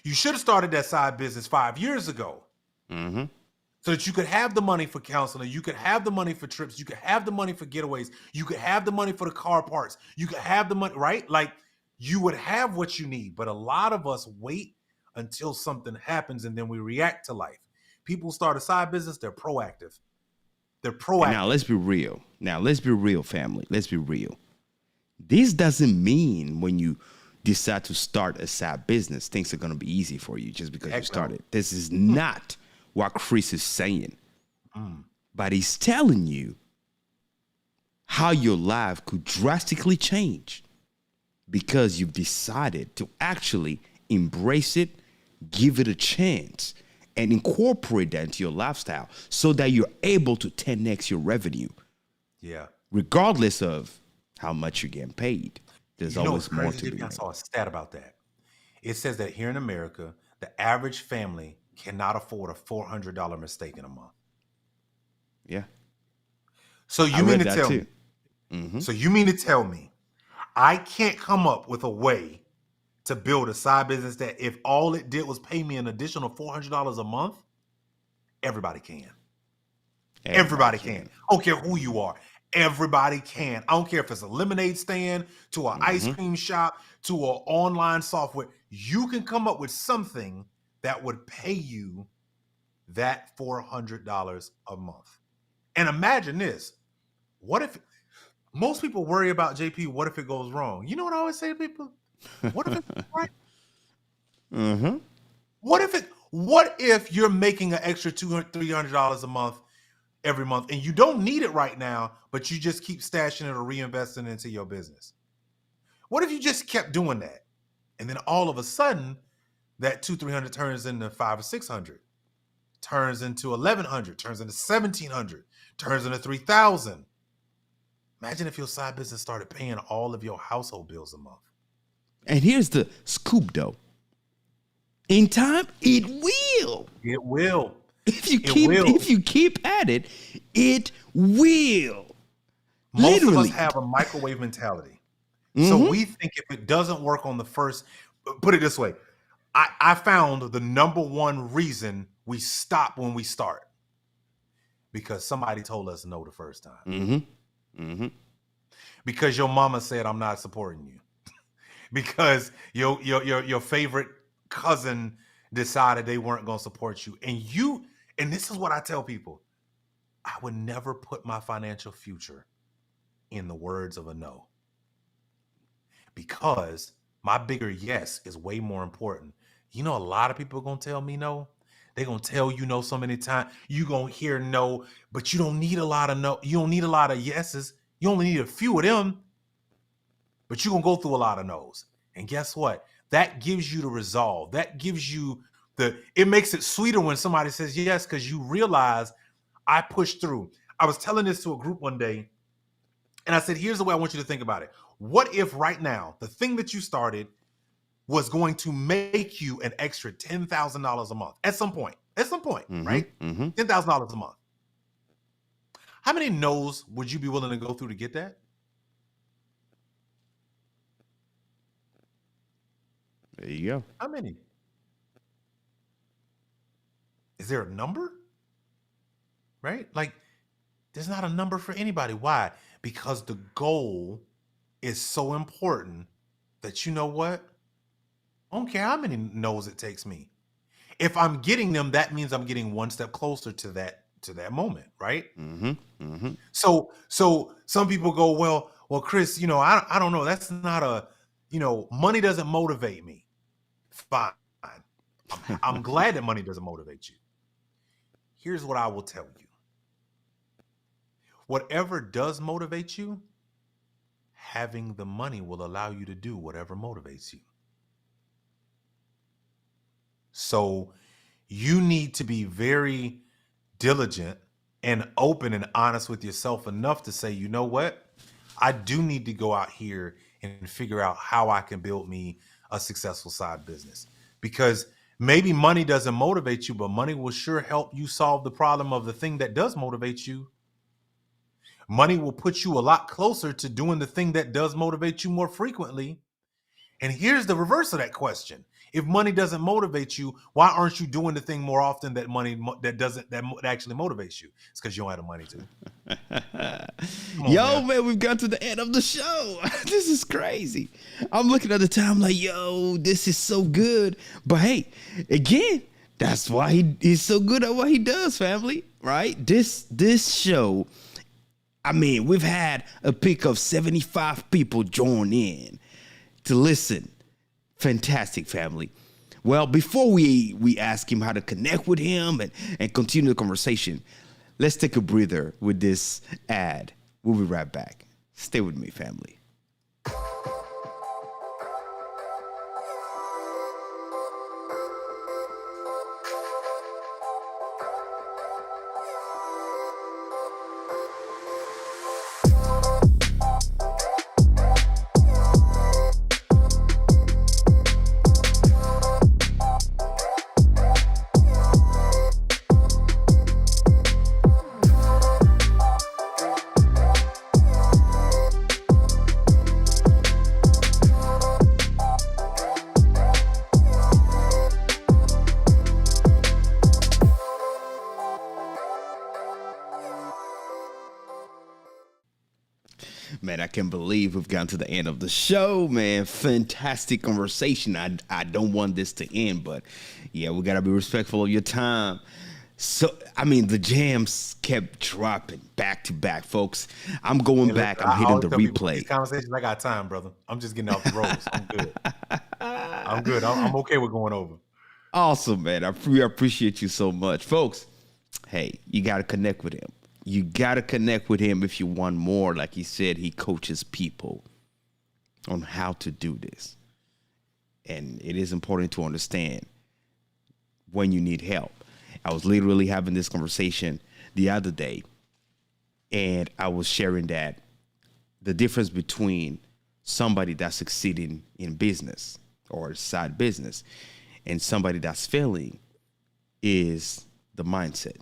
You should have started that side business 5 years ago. So that you could have the money for counseling, you could have the money for trips, you could have the money for getaways, you could have the money for the car parts, you could have the money, right? Like you would have what you need. But a lot of us wait until something happens and then we react to life. People start a side business, they're proactive. They're proactive. And now let's be real. Family. Let's be real. This doesn't mean when you decide to start a side business, things are going to be easy for you just because you started. This is not what Chris is saying. But he's telling you how your life could drastically change because you've decided to actually embrace it, give it a chance, and incorporate that into your lifestyle so that you're able to 10x your revenue. Yeah. Regardless of how much you're getting paid. There's always more to be. I saw a stat about that. It says that here in America, the average family cannot afford a $400 mistake in a month. Yeah. So you mean to tell me? So you mean to tell me I can't come up with a way to build a side business that if all it did was pay me an additional $400 a month, everybody can. Everybody can. I don't care who you are. Everybody can. I don't care if it's a lemonade stand, to an ice cream shop, to an online software. You can come up with something that would pay you that $400 a month. And imagine this. What if most people worry about JP, what if it goes wrong? You know what I always say to people? What if it's right? What if you're making an extra $200, $300 a month every month and you don't need it right now, but you just keep stashing it or reinvesting it into your business? What if you just kept doing that? And then all of a sudden that $200, $300 turns into $500 or $600, turns into $1,100, turns into $1,700, turns into $3,000. Imagine if your side business started paying all of your household bills a month. And here's the scoop, though. In time, it will. It will. If you keep at it, it will. Most of us have a microwave mentality. So we think if it doesn't work on the first, put it this way, I found the number one reason we stop when we start. Because somebody told us no the first time. Because your mama said, I'm not supporting you. Because your favorite cousin decided they weren't going to support you. And this is what I tell people. I would never put my financial future in the words of a no. Because my bigger yes is way more important You know, a lot of people are going to tell me no. They're going to tell you no so many times. You're going to hear no, but you don't need a lot of no. You don't need a lot of yeses. You only need a few of them, but you're going to go through a lot of no's. And guess what? That gives you the resolve. That gives you it makes it sweeter when somebody says yes, because you realize I pushed through. I was telling this to a group one day, and I said, here's the way I want you to think about it. What if right now, the thing that you started was going to make you an extra $10,000 a month at some point, right? $10,000 a month. How many no's would you be willing to go through to get that? There you go. How many? Is there a number? Right? Like, there's not a number for anybody. Why? Because the goal is so important that, you know what? I don't care how many no's it takes me. If I'm getting them, that means I'm getting one step closer to that moment, right? So some people go, well, Chris, you know, I don't know. That's not money doesn't motivate me. Fine. I'm glad that money doesn't motivate you. Here's what I will tell you. Whatever does motivate you, having the money will allow you to do whatever motivates you. So you need to be very diligent and open and honest with yourself enough to say, you know what? I do need to go out here and figure out how I can build me a successful side business. Because maybe money doesn't motivate you, but money will sure help you solve the problem of the thing that does motivate you. Money will put you a lot closer to doing the thing that does motivate you more frequently. And here's the reverse of that question. If money doesn't motivate you, why aren't you doing the thing more often that actually motivates you? It's because you don't have the money to. Yo, man, we've got to the end of the show. This is crazy. I'm looking at the time like, yo, this is so good. But hey, again, that's why he's so good at what he does, family, right? This show, I mean, we've had a peak of 75 people join in to listen. Fantastic, family. Well, before we ask him how to connect with him and continue the conversation, let's take a breather with this ad. We'll be right back. Stay with me, family. Man, I can't believe we've gotten to the end of the show, man. Fantastic conversation. I don't want this to end, but yeah, we got to be respectful of your time. So, I mean, the jams kept dropping back to back, folks. I'm going back. I'm hitting the replay. These conversations, I got time, brother. I'm just getting off the roads. I'm good. I'm good. I'm okay with going over. Awesome, man. We appreciate you so much. Folks, hey, you got to connect with him. You got to connect with him if you want more. Like he said, he coaches people on how to do this. And it is important to understand when you need help. I was literally having this conversation the other day, and I was sharing that the difference between somebody that's succeeding in business or side business and somebody that's failing is the mindset.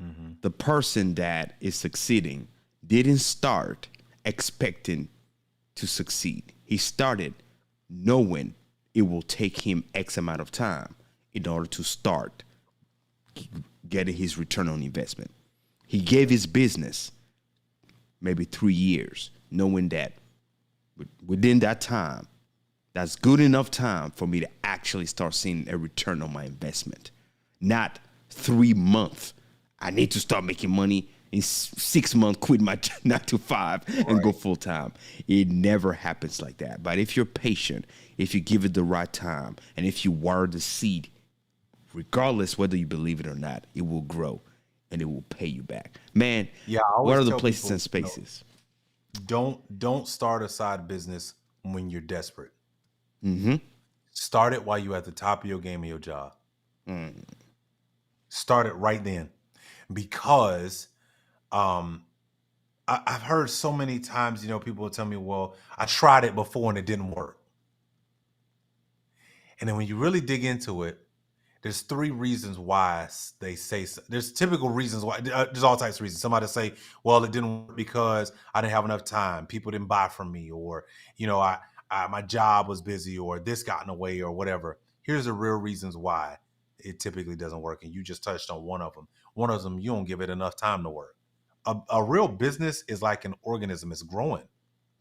Mm-hmm. The person that is succeeding didn't start expecting to succeed. He started knowing it will take him X amount of time in order to start getting his return on investment. He gave his business maybe 3 years, knowing that within that time, that's good enough time for me to actually start seeing a return on my investment. Not 3 months. I need to start making money in 6 months quit my 9 to 5 and go full time. It never happens like that. But if you're patient, if you give it the right time, and if you water the seed, regardless whether you believe it or not, it will grow and it will pay you back. Man, Yeah, I always what are the tell places people, and spaces? don't start a side business when you're desperate. Mm-hmm. Start it while you're at the top of your game of your job. Start it right then, because I've heard so many times, people will tell me, "Well, I tried it before and it didn't work." And then when you really dig into it, there's 3 reasons why they say so. There's typical reasons why. There's all types of reasons. Somebody say, "Well, it didn't work because I didn't have enough time. People didn't buy from me, or my job was busy, or this got in the way, or whatever." Here's the real reasons why it typically doesn't work, and you just touched on one of them. One of them, you don't give it enough time to work. A real business is like an organism; it's growing,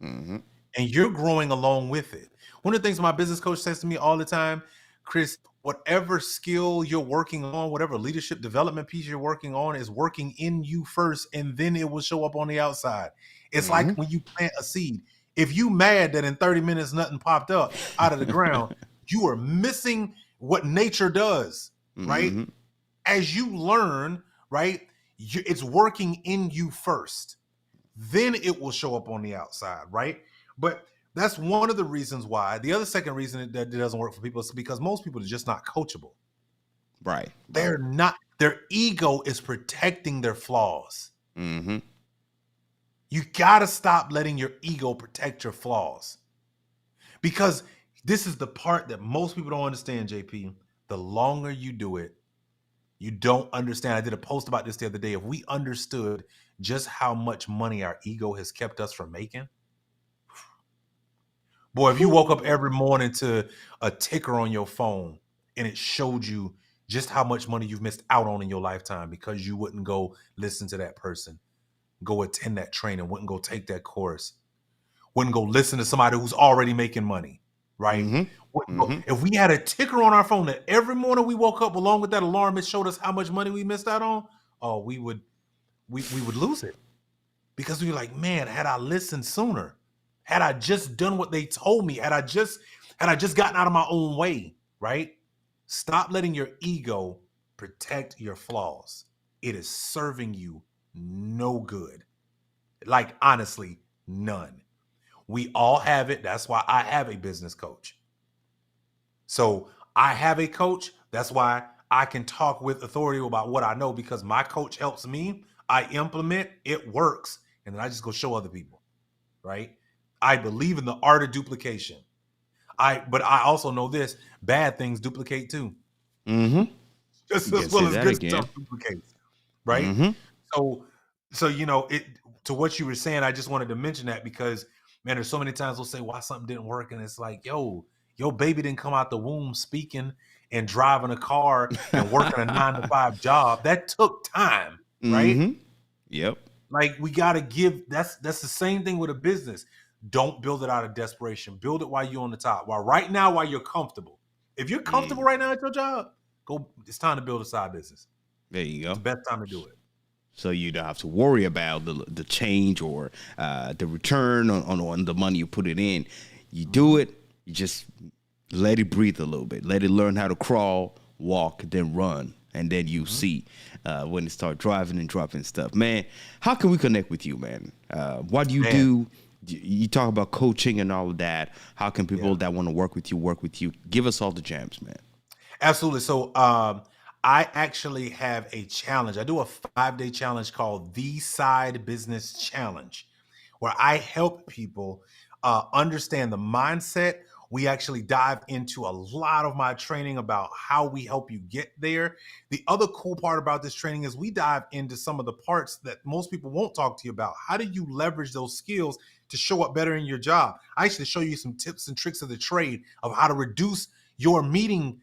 Mm-hmm. and you're growing along with it. One of the things my business coach says to me all the time, Chris, whatever skill you're working on, whatever leadership development piece you're working on is working in you first, and then it will show up on the outside. It's like when you plant a seed. If you mad that in 30 minutes nothing popped up out of the ground, you are missing what nature does, right? Mm-hmm. As you learn, right, it's working in you first. Then it will show up on the outside, right? But that's one of the reasons why. The other second reason that it doesn't work for people is because most people are just not coachable. Right. They're not. Their ego is protecting their flaws. Mm-hmm. You got to stop letting your ego protect your flaws, because this is the part that most people don't understand, JP. The longer you do it, you don't understand. I did a post about this the other day. If we understood just how much money our ego has kept us from making, boy, if you woke up every morning to a ticker on your phone and it showed you just how much money you've missed out on in your lifetime because you wouldn't go listen to that person, go attend that training, wouldn't go take that course, wouldn't go listen to somebody who's already making money, right? Mm-hmm. If we had a ticker on our phone that every morning we woke up along with that alarm, it showed us how much money we missed out on, oh, we would lose it, because we were like, man, had I listened sooner, had I just done what they told me, had I just gotten out of my own way, right? Stop letting your ego protect your flaws. It is serving you no good. Like, honestly, none. We all have it. That's why I have a business coach. So I have a coach. That's why I can talk with authority about what I know, because my coach helps me. I implement, it works, and then I just go show other people, right? I believe in the art of duplication. But I also know this: bad things duplicate too, Mm-hmm. just You as can well say as that good again. stuff duplicates, right? Mm-hmm. So it, to what you were saying, I just wanted to mention that because, man, there's so many times we'll say why something didn't work, and it's like, yo, your baby didn't come out the womb speaking and driving a car and working a 9 to 5 job. That took time, right? Mm-hmm. Yep. Like, we got to give. That's the same thing with a business. Don't build it out of desperation. Build it while you're on the top. While you're comfortable. If you're comfortable right now at your job, go. It's time to build a side business. There you It's go. the best time to do it. So you don't have to worry about the change or the return on the money you put it in. You do it. You just let it breathe a little bit. Let it learn how to crawl, walk, then run, and then you see when it start driving and dropping stuff. Man, how can we connect with you, man? What do you do? You talk about coaching and all of that. How can people that want to work with you? Give us all the gems, man. Absolutely. So I actually have a challenge. I do a 5-day challenge called the Side Business Challenge, where I help people understand the mindset. We actually dive into a lot of my training about how we help you get there. The other cool part about this training is we dive into some of the parts that most people won't talk to you about. How do you leverage those skills to show up better in your job? I actually show you some tips and tricks of the trade of how to reduce your meeting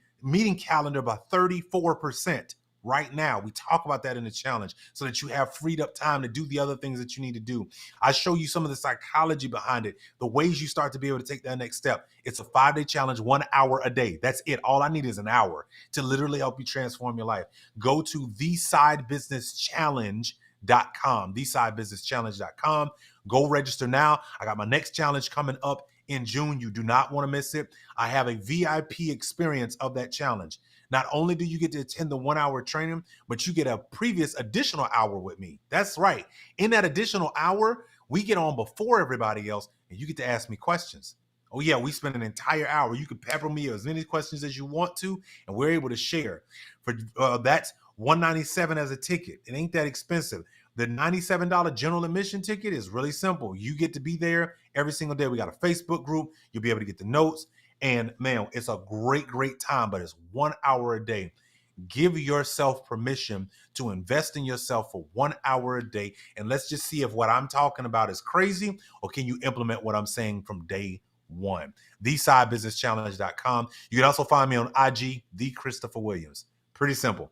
calendar by 34% right now. We talk about that in the challenge so that you have freed up time to do the other things that you need to do. I show you some of the psychology behind it, the ways you start to be able to take that next step. It's a 5-day challenge, 1 hour a day. That's it. All I need is an hour to literally help you transform your life. Go to thesidebusinesschallenge.com thesidebusinesschallenge.com. Go register now. I got my next challenge coming up in June. You do not want to miss it. I have a VIP experience of that challenge. Not only do you get to attend the 1 hour training, but you get a previous additional hour with me. That's right. In that additional hour, we get on before everybody else and you get to ask me questions. Oh yeah, we spend an entire hour. You can pepper me as many questions as you want to, and we're able to share. For that's $197 as a ticket. It ain't that expensive. The $97 general admission ticket is really simple. You get to be there every single day. We got a Facebook group. You'll be able to get the notes. And man, it's a great, great time, but it's 1 hour a day. Give yourself permission to invest in yourself for 1 hour a day. And let's just see if what I'm talking about is crazy, or can you implement what I'm saying from day one. thesidebusinesschallenge.com. You can also find me on IG, the Christopher Williams. Pretty simple.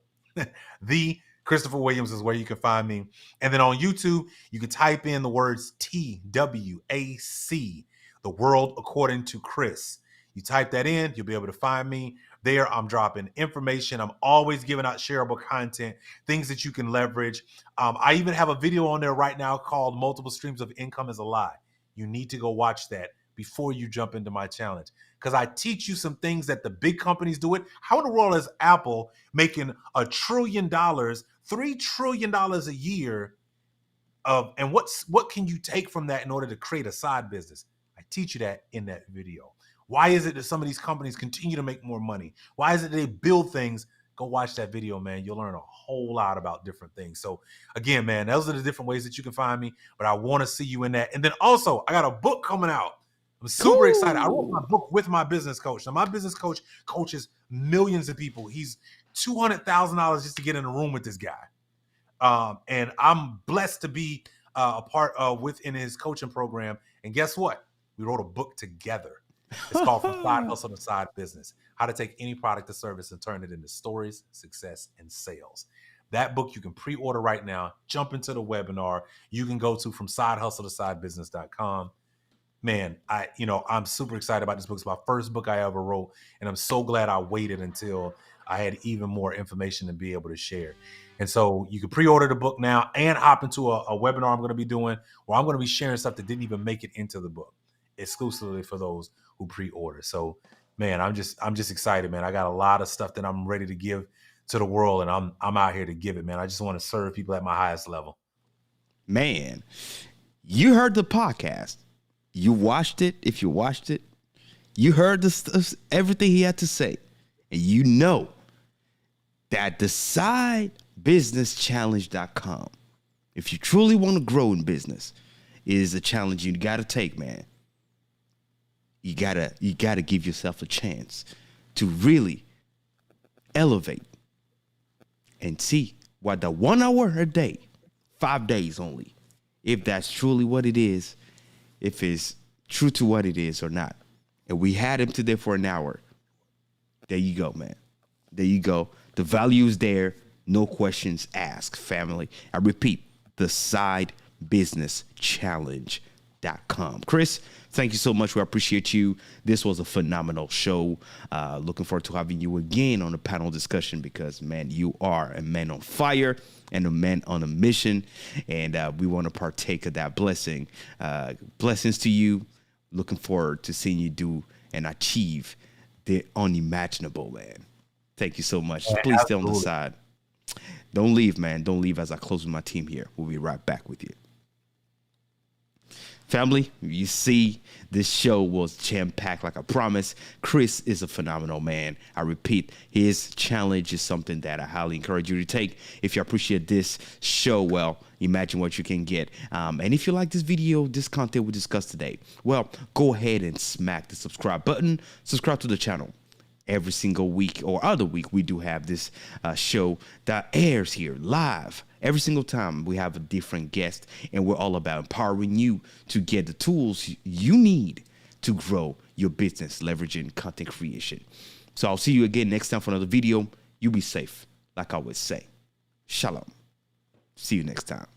The Christopher Williams is where you can find me. And then on YouTube, you can type in the words TWAC, the world according to Chris. You type that in, you'll be able to find me there. I'm dropping information. I'm always giving out shareable content, things that you can leverage. I even have a video on there right now called Multiple Streams of Income is a Lie. You need to go watch that before you jump into my challenge, because I teach you some things that the big companies do it. How in the world is Apple making $1 trillion, $3 trillion a year and what can you take from that in order to create a side business? I teach you that in that video. Why is it that some of these companies continue to make more money? Why is it they build things? Go watch that video, man. You'll learn a whole lot about different things. So again, man, those are the different ways that you can find me, but I want to see you in that. And then also, I got a book coming out. I'm super excited. I wrote my book with my business coach. Now, my business coach coaches millions of people. He's $200,000 just to get in a room with this guy. And I'm blessed to be a part of within his coaching program. And guess what? We wrote a book together. It's called From Side Hustle to Side Business, how to take any product or service and turn it into stories, success, and sales. That book you can pre-order right now. Jump into the webinar. You can go to FromSideHustleToSideBusiness.com. Man, I'm super excited about this book. It's my first book I ever wrote, and I'm so glad I waited until I had even more information to be able to share. And so you can pre-order the book now and hop into a webinar I'm going to be doing where I'm going to be sharing stuff that didn't even make it into the book, exclusively for those who pre-order. So, man, I'm just excited, man. I got a lot of stuff that I'm ready to give to the world, and I'm out here to give it, man. I just want to serve people at my highest level. Man, you heard the podcast. You watched it. If you watched it, you heard everything he had to say. And you know that the sidebusinesschallenge.com, if you truly want to grow in business, is a challenge you got to take, man. You gotta give yourself a chance to really elevate and see what the 1 hour a day, 5 days only, if that's truly what it is, if it's true to what it is or not. And we had him today for an hour. There you go, man. There you go. The value is there. No questions asked, family. I repeat, the sidebusinesschallenge.com. Chris, thank you so much. We appreciate you. This was a phenomenal show. Looking forward to having you again on the panel discussion because, man, you are a man on fire and a man on a mission. And we want to partake of that blessing. Blessings to you. Looking forward to seeing you do and achieve the unimaginable, man. Thank you so much. Yeah, please stay on the absolutely. side. Don't leave, man. Don't leave as I close with my team here. We'll be right back with you. Family, you see, this show was jam-packed like I promised. Chris is a phenomenal man. I repeat, his challenge is something that I highly encourage you to take. If you appreciate this show, well, imagine what you can get. And if you like this video, this content we discussed today, well, go ahead and smack the subscribe button. Subscribe to the channel. Every single week or other week, we do have this show that airs here live. Every single time we have a different guest, and we're all about empowering you to get the tools you need to grow your business, leveraging content creation. So I'll see you again next time for another video. You be safe. Like I always say, shalom. See you next time.